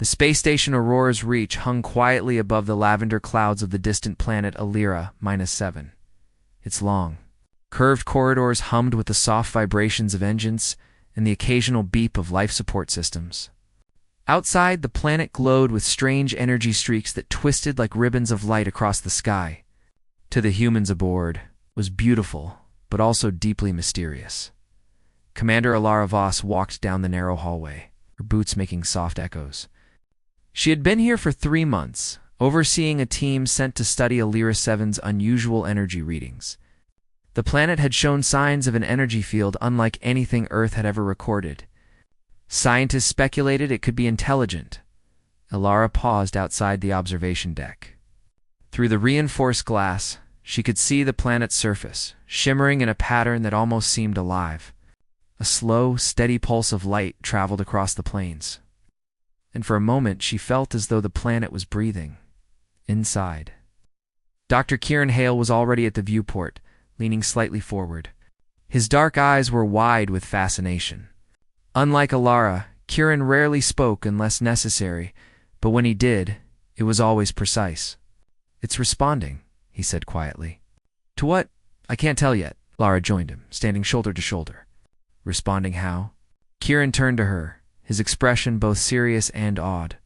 The space station Aurora's Reach hung quietly above the lavender clouds of the distant planet Alira -7. Its long, curved corridors hummed with the soft vibrations of engines and the occasional beep of life support systems. Outside, the planet glowed with strange energy streaks that twisted like ribbons of light across the sky. To the humans aboard, was beautiful, but also deeply mysterious. Commander Alara Voss walked down the narrow hallway, her boots making soft echoes. She had been here for 3 months, overseeing a team sent to study Alira 7's unusual energy readings. The planet had shown signs of an energy field unlike anything Earth had ever recorded. Scientists speculated it could be intelligent. Alara paused outside the observation deck. Through the reinforced glass, she could see the planet's surface, shimmering in a pattern that almost seemed alive. A slow, steady pulse of light traveled across the plains. And for a moment she felt as though the planet was breathing. Inside. Dr. Kieran Hale was already at the viewport, leaning slightly forward. His dark eyes were wide with fascination. Unlike Alara, Kieran rarely spoke unless necessary, but when he did, it was always precise. "It's responding," he said quietly. "To what? I can't tell yet." Lara joined him, standing shoulder to shoulder. "Responding how?" Kieran turned to her, his expression both serious and awed.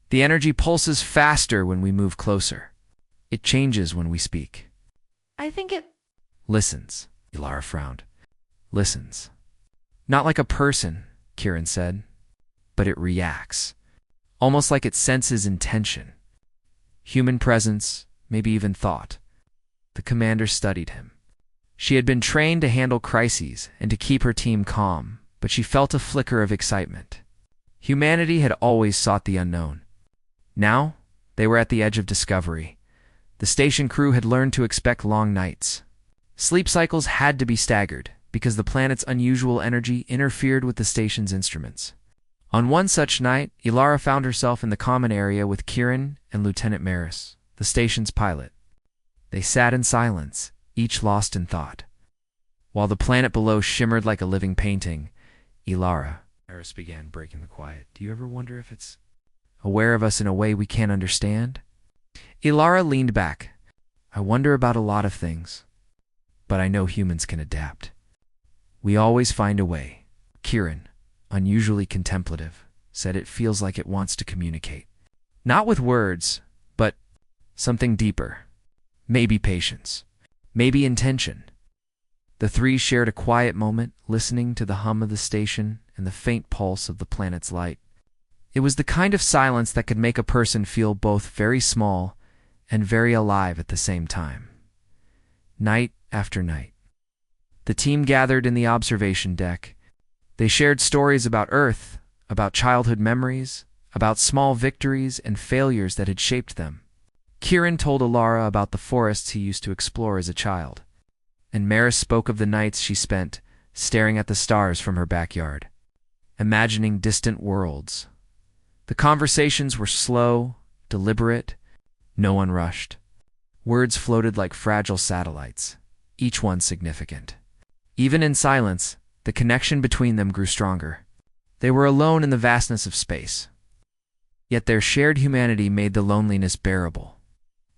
"The energy pulses faster when we move closer. It changes when we speak." "I think it "Listens," Ilara frowned. "Listens. Not like a person," Kieran said, "but it reacts. Almost like it senses intention. Human presence, maybe even thought." The commander studied him. She had been trained to handle crises and to keep her team calm, but she felt a flicker of excitement. Humanity had always sought the unknown. Now, they were at the edge of discovery. The station crew had learned to expect long nights. Sleep cycles had to be staggered, because the planet's unusual energy interfered with the station's instruments. On one such night, Ilara found herself in the common area with Kieran and Lieutenant Maris, the station's pilot. They sat in silence, each lost in thought. While the planet below shimmered like a living painting, Maris began breaking the quiet. "Do you ever wonder if it's aware of us in a way we can't understand?" Ilara leaned back. "I wonder about a lot of things, but I know humans can adapt. We always find a way." Kieran, unusually contemplative, said it feels like it wants to communicate. Not with words, but something deeper. Maybe patience. Maybe intention. The three shared a quiet moment, listening to the hum of the station and the faint pulse of the planet's light. It was the kind of silence that could make a person feel both very small and very alive at the same time. Night after night. The team gathered in the observation deck. They shared stories about Earth, about childhood memories, about small victories and failures that had shaped them. Kieran told Alara about the forests he used to explore as a child, and Maris spoke of the nights she spent staring at the stars from her backyard, imagining distant worlds. The conversations were slow, deliberate. No one rushed. Words floated like fragile satellites, each one significant. Even in silence, the connection between them grew stronger. They were alone in the vastness of space. Yet their shared humanity made the loneliness bearable.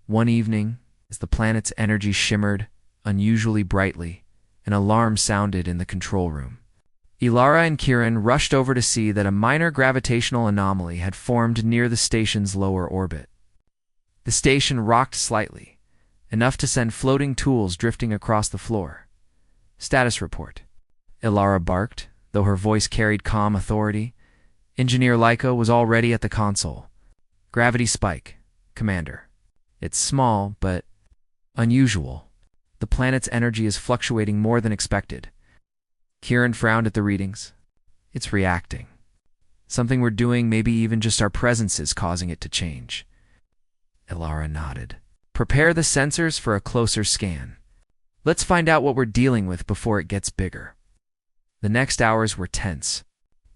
One evening, as the planet's energy shimmered unusually brightly, an alarm sounded in the control room. Ilara and Kieran rushed over to see that a minor gravitational anomaly had formed near the station's lower orbit. The station rocked slightly, enough to send floating tools drifting across the floor. "Status report," Ilara barked, though her voice carried calm authority. Engineer Lyko was already at the console. "Gravity spike, Commander. It's small, but unusual. The planet's energy is fluctuating more than expected." Kieran frowned at the readings. "It's reacting. Something we're doing, maybe even just our presence, is causing it to change." Ilara nodded. "Prepare the sensors for a closer scan. Let's find out what we're dealing with before it gets bigger." The next hours were tense.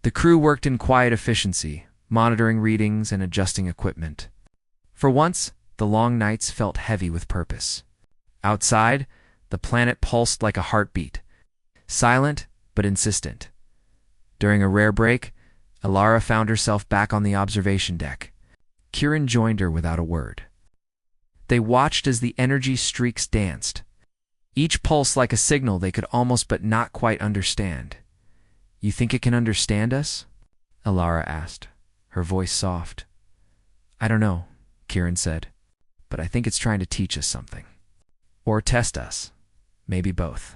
The crew worked in quiet efficiency, monitoring readings and adjusting equipment. For once, the long nights felt heavy with purpose. Outside, the planet pulsed like a heartbeat, silent but insistent. During a rare break, Alara found herself back on the observation deck. Kieran joined her without a word. They watched as the energy streaks danced, each pulse like a signal they could almost but not quite understand. "You think it can understand us?" Alara asked, her voice soft. "I don't know," Kieran said, "but I think it's trying to teach us something. Or test us. Maybe both."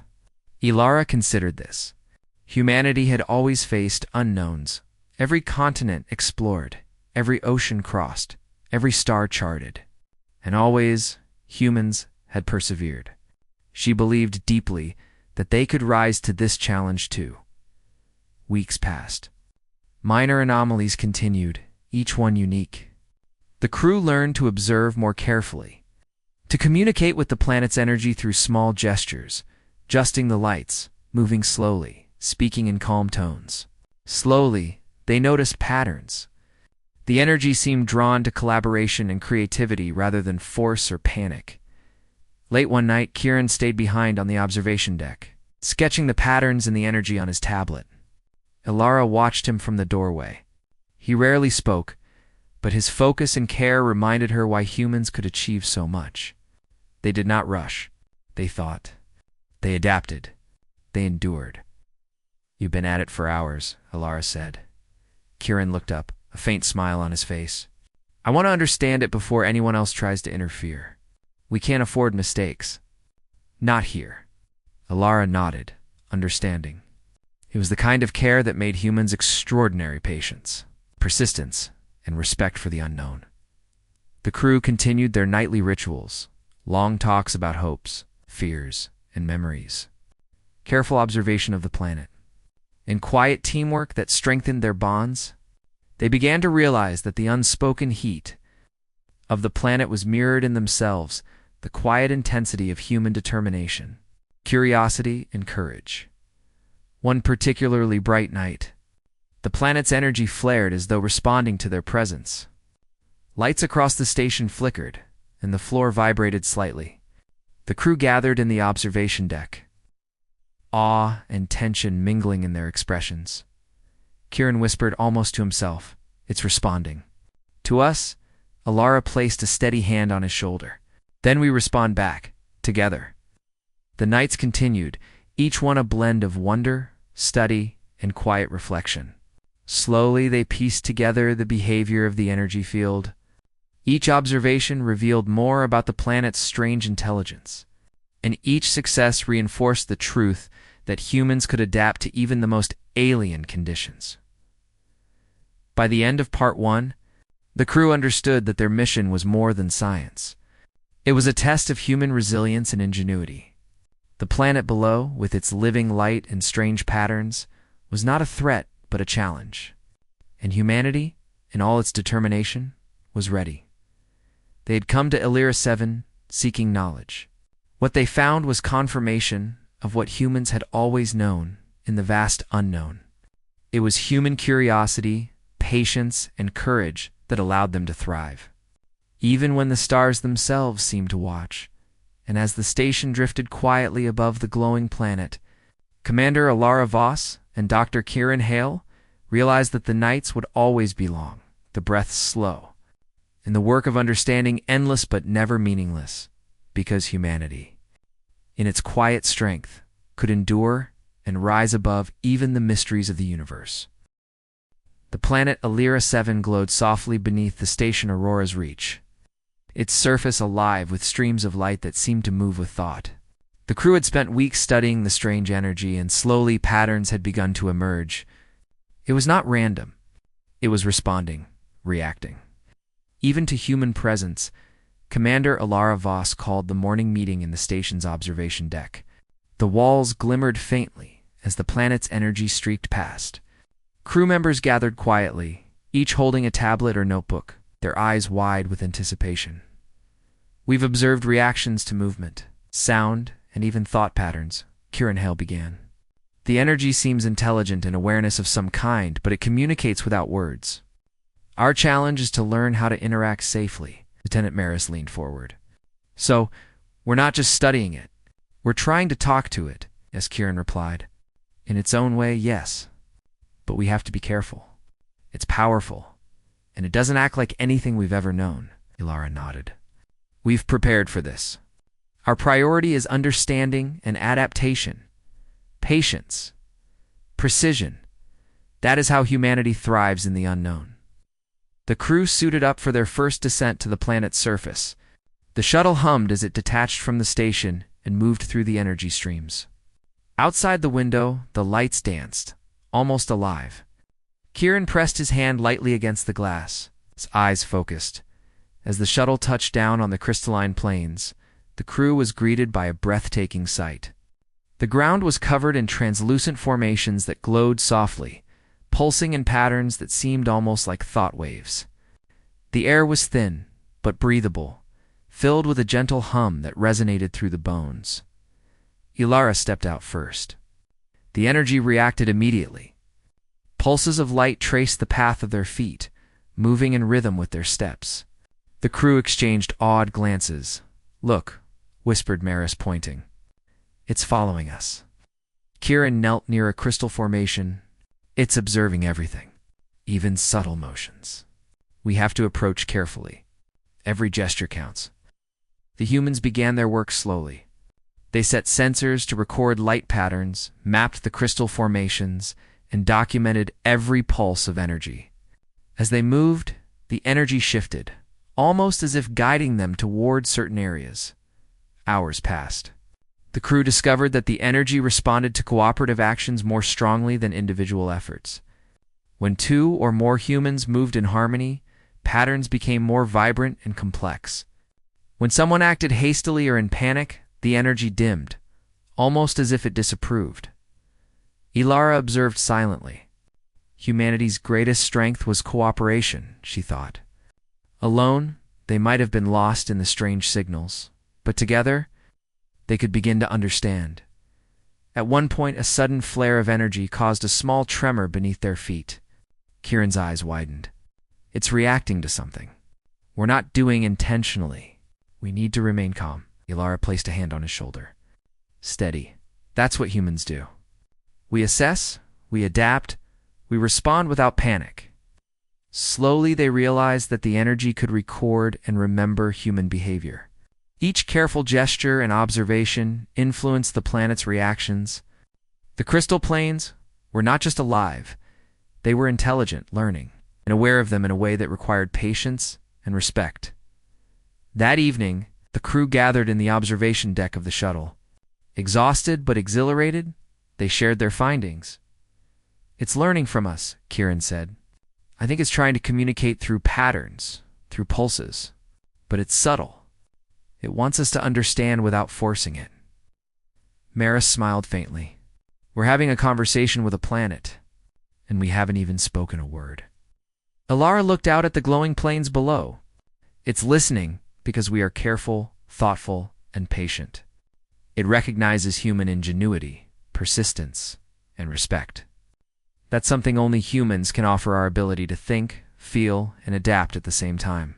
Alara considered this. Humanity had always faced unknowns, every continent explored, every ocean crossed, every star charted. And always, humans had persevered. She believed deeply that they could rise to this challenge too. Weeks passed. Minor anomalies continued, each one unique. The crew learned to observe more carefully, to communicate with the planet's energy through small gestures, adjusting the lights, moving slowly, speaking in calm tones. Slowly, they noticed patterns. The energy seemed drawn to collaboration and creativity rather than force or panic. Late one night, Kieran stayed behind on the observation deck, sketching the patterns in the energy on his tablet. Alara watched him from the doorway. He rarely spoke, but his focus and care reminded her why humans could achieve so much. They did not rush. They thought. They adapted. They endured. "You've been at it for hours," Alara said. Kieran looked up, a faint smile on his face. "I want to understand it before anyone else tries to interfere. We can't afford mistakes." "Not here." Alara nodded, understanding. It was the kind of care that made humans extraordinary patience, persistence, and respect for the unknown. The crew continued their nightly rituals, long talks about hopes, fears, and memories. Careful observation of the planet. In quiet teamwork that strengthened their bonds, they began to realize that the unspoken heat of the planet was mirrored in themselves, the quiet intensity of human determination, curiosity, and courage. One particularly bright night, the planet's energy flared as though responding to their presence. Lights across the station flickered, and the floor vibrated slightly. The crew gathered in the observation deck, awe and tension mingling in their expressions. Kieran whispered almost to himself, "It's responding." To us, Alara placed a steady hand on his shoulder. "Then we respond back, together." The nights continued, each one a blend of wonder, study, and quiet reflection. Slowly they pieced together the behavior of the energy field. Each observation revealed more about the planet's strange intelligence, and each success reinforced the truth that humans could adapt to even the most alien conditions. By the end of Part 1, the crew understood that their mission was more than science. It was a test of human resilience and ingenuity. The planet below, with its living light and strange patterns, was not a threat but a challenge. And humanity, in all its determination, was ready. They had come to Illyria 7 seeking knowledge. What they found was confirmation of what humans had always known in the vast unknown. It was human curiosity, patience, and courage that allowed them to thrive. Even when the stars themselves seemed to watch, and as the station drifted quietly above the glowing planet, Commander Alara Voss and Dr. Kieran Hale realized that the nights would always be long, the breaths slow, and the work of understanding endless but never meaningless, because humanity, in its quiet strength, could endure and rise above even the mysteries of the universe. The planet Illyria 7 glowed softly beneath the station Aurora's reach, its surface alive with streams of light that seemed to move with thought. The crew had spent weeks studying the strange energy, and slowly patterns had begun to emerge. It was not random. It was responding, reacting. Even to human presence, Commander Alara Voss called the morning meeting in the station's observation deck. The walls glimmered faintly as the planet's energy streaked past. Crew members gathered quietly, each holding a tablet or notebook, their eyes wide with anticipation. "We've observed reactions to movement, sound, and even thought patterns," Kieran Hale began. "The energy seems intelligent and awareness of some kind, but it communicates without words. Our challenge is to learn how to interact safely." Lieutenant Maris leaned forward. "So, we're not just studying it. We're trying to talk to it," as Kieran replied. "In its own way, yes. But we have to be careful." It's powerful, and it doesn't act like anything we've ever known. Ilara nodded. We've prepared for this. Our priority is understanding and adaptation, patience, precision. That is how humanity thrives in the unknown. The crew suited up for their first descent to the planet's surface. The shuttle hummed as it detached from the station and moved through the energy streams. Outside the window, the lights danced, almost alive. Kieran pressed his hand lightly against the glass, his eyes focused. As the shuttle touched down on the crystalline plains, the crew was greeted by a breathtaking sight. The ground was covered in translucent formations that glowed softly, pulsing in patterns that seemed almost like thought waves. The air was thin, but breathable, filled with a gentle hum that resonated through the bones. Ilara stepped out first. The energy reacted immediately. Pulses of light traced the path of their feet, moving in rhythm with their steps. The crew exchanged awed glances. "Look," whispered Maris, pointing. "It's following us." Kieran knelt near a crystal formation. "It's observing everything, even subtle motions. We have to approach carefully. Every gesture counts." The humans began their work slowly. They set sensors to record light patterns, mapped the crystal formations, and documented every pulse of energy. As they moved, the energy shifted, almost as if guiding them toward certain areas. Hours passed. The crew discovered that the energy responded to cooperative actions more strongly than individual efforts. When two or more humans moved in harmony, patterns became more vibrant and complex. When someone acted hastily or in panic, the energy dimmed, almost as if it disapproved. Ilara observed silently. Humanity's greatest strength was cooperation, she thought. Alone, they might have been lost in the strange signals, but together, they could begin to understand. At one point, a sudden flare of energy caused a small tremor beneath their feet. Kieran's eyes widened. It's reacting to something. We're not doing intentionally. We need to remain calm. Ilara placed a hand on his shoulder. Steady. That's what humans do. We assess, we adapt, we respond without panic. Slowly they realized that the energy could record and remember human behavior. Each careful gesture and observation influenced the planet's reactions. The crystal planes were not just alive, they were intelligent, learning, and aware of them in a way that required patience and respect. That evening, the crew gathered in the observation deck of the shuttle. Exhausted but exhilarated, they shared their findings. It's learning from us, Kieran said. I think it's trying to communicate through patterns, through pulses. But it's subtle. It wants us to understand without forcing it. Maris smiled faintly. We're having a conversation with a planet, and we haven't even spoken a word. Ilara looked out at the glowing plains below. It's listening because we are careful, thoughtful, and patient. It recognizes human ingenuity, persistence, and respect. That's something only humans can offer, our ability to think, feel, and adapt at the same time.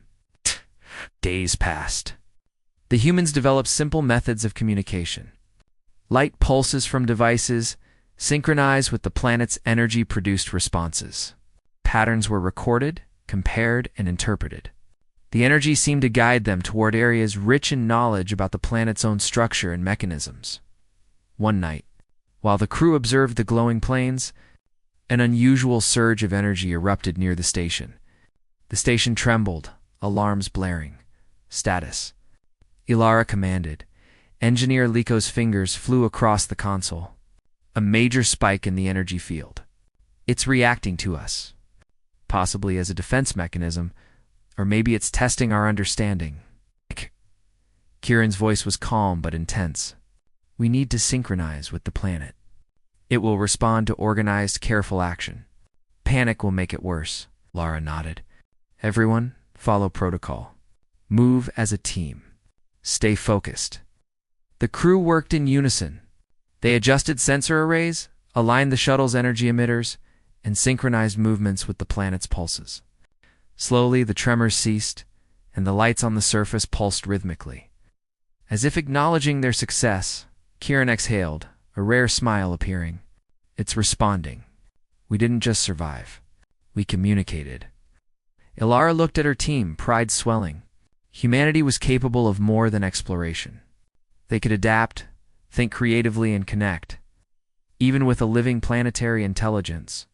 Days passed. The humans developed simple methods of communication. Light pulses from devices synchronized with the planet's energy-produced responses. Patterns were recorded, compared, and interpreted. The energy seemed to guide them toward areas rich in knowledge about the planet's own structure and mechanisms. One night, while the crew observed the glowing plains, an unusual surge of energy erupted near the station. The station trembled, alarms blaring. Status. Ilara commanded. Engineer Liko's fingers flew across the console. A major spike in the energy field. It's reacting to us. Possibly as a defense mechanism, or maybe it's testing our understanding. Kieran's voice was calm but intense. We need to synchronize with the planet. It will respond to organized, careful action. Panic will make it worse. Lara nodded. Everyone, follow protocol. Move as a team. Stay focused. The crew worked in unison. They adjusted sensor arrays, aligned the shuttle's energy emitters, and synchronized movements with the planet's pulses. Slowly, the tremors ceased, and the lights on the surface pulsed rhythmically. As if acknowledging their success, Kieran exhaled, a rare smile appearing. It's responding. We didn't just survive. We communicated. Ilara looked at her team, pride swelling. Humanity was capable of more than exploration. They could adapt, think creatively, and connect, even with a living planetary intelligence.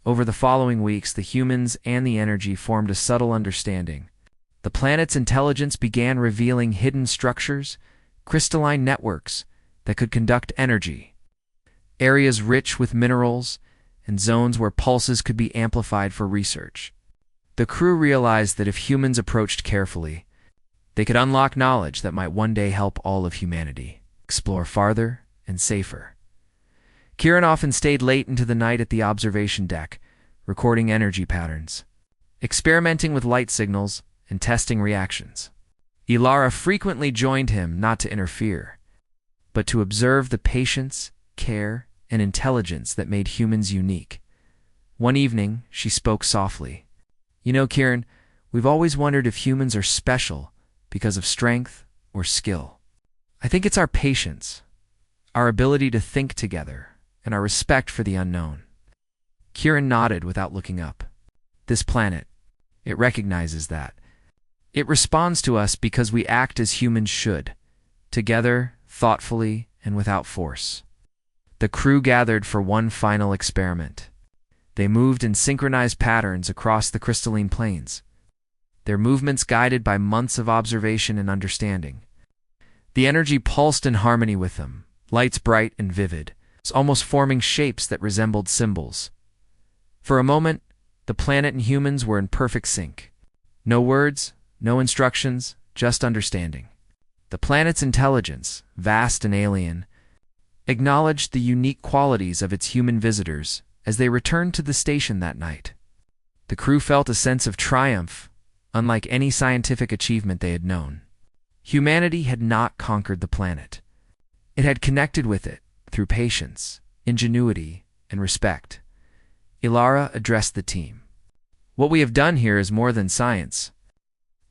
Over the following weeks, the humans and the energy formed a subtle understanding. The planet's intelligence began revealing hidden structures, crystalline networks that could conduct energy, areas rich with minerals, and zones where pulses could be amplified for research. The crew realized that if humans approached carefully, they could unlock knowledge that might one day help all of humanity explore farther and safer. Kieran often stayed late into the night at the observation deck, recording energy patterns, experimenting with light signals, and testing reactions. Ilara frequently joined him not to interfere, but to observe the patience, care, and intelligence that made humans unique. One evening, she spoke softly. "You know, Kieran, we've always wondered if humans are special because of strength or skill. I think it's our patience, our ability to think together, and our respect for the unknown." Kieran nodded without looking up. This planet, it recognizes that. It responds to us because we act as humans should, together, thoughtfully, and without force. The crew gathered for one final experiment. They moved in synchronized patterns across the crystalline plains, their movements guided by months of observation and understanding. The energy pulsed in harmony with them, lights bright and vivid, almost forming shapes that resembled symbols. For a moment, the planet and humans were in perfect sync. No words, no instructions, just understanding. The planet's intelligence, vast and alien, acknowledged the unique qualities of its human visitors as they returned to the station that night. The crew felt a sense of triumph, unlike any scientific achievement they had known. Humanity had not conquered the planet. It had connected with it through patience, ingenuity, and respect. Ilara addressed the team. "What we have done here is more than science.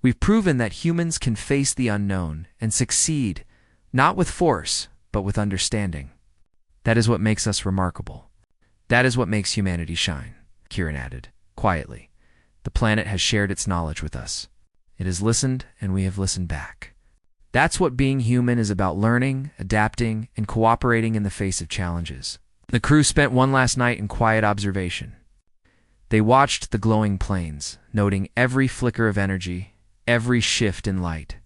We've proven that humans can face the unknown and succeed, not with force, but with understanding. That is what makes us remarkable. That is what makes humanity shine," Kieran added, quietly. "The planet has shared its knowledge with us. It has listened, and we have listened back. That's what being human is about: learning, adapting, and cooperating in the face of challenges." The crew spent one last night in quiet observation. They watched the glowing plains, noting every flicker of energy, every shift in light.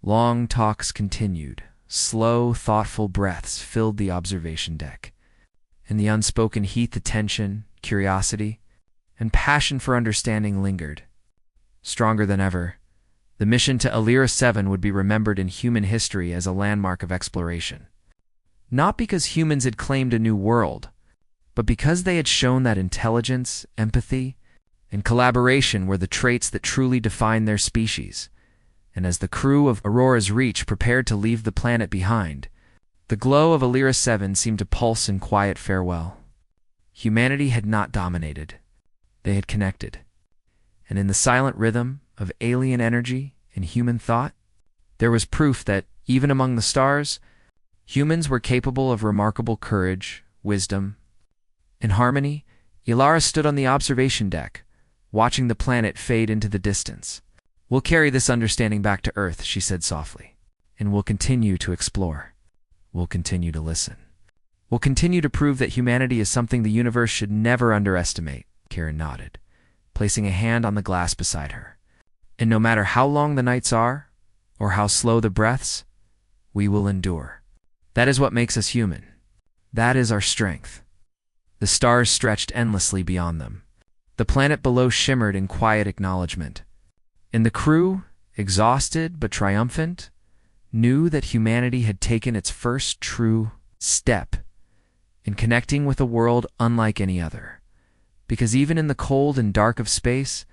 Long talks continued. Slow, thoughtful breaths filled the observation deck. In the unspoken heat, the tension, curiosity, and passion for understanding lingered. Stronger than ever, the mission to Alira 7 would be remembered in human history as a landmark of exploration. Not because humans had claimed a new world, but because they had shown that intelligence, empathy, and collaboration were the traits that truly defined their species. And as the crew of Aurora's Reach prepared to leave the planet behind, the glow of Alira 7 seemed to pulse in quiet farewell. Humanity had not dominated. They had connected. And in the silent rhythm of alien energy and human thought, there was proof that, even among the stars, humans were capable of remarkable courage, wisdom. In harmony, Ilara stood on the observation deck, watching the planet fade into the distance. "We'll carry this understanding back to Earth," she said softly, "and we'll continue to explore. We'll continue to listen. We'll continue to prove that humanity is something the universe should never underestimate." Kieran nodded, placing a hand on the glass beside her. "And no matter how long the nights are, or how slow the breaths, we will endure. That is what makes us human. That is our strength." The stars stretched endlessly beyond them. The planet below shimmered in quiet acknowledgement. And the crew, exhausted but triumphant, knew that humanity had taken its first true step in connecting with a world unlike any other. Because even in the cold and dark of space,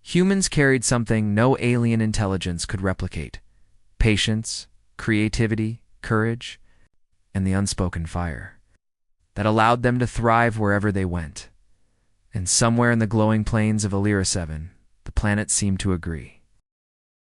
humans carried something no alien intelligence could replicate: patience, creativity, courage, and the unspoken fire that allowed them to thrive wherever they went. And somewhere in the glowing plains of Alira 7, the planet seemed to agree.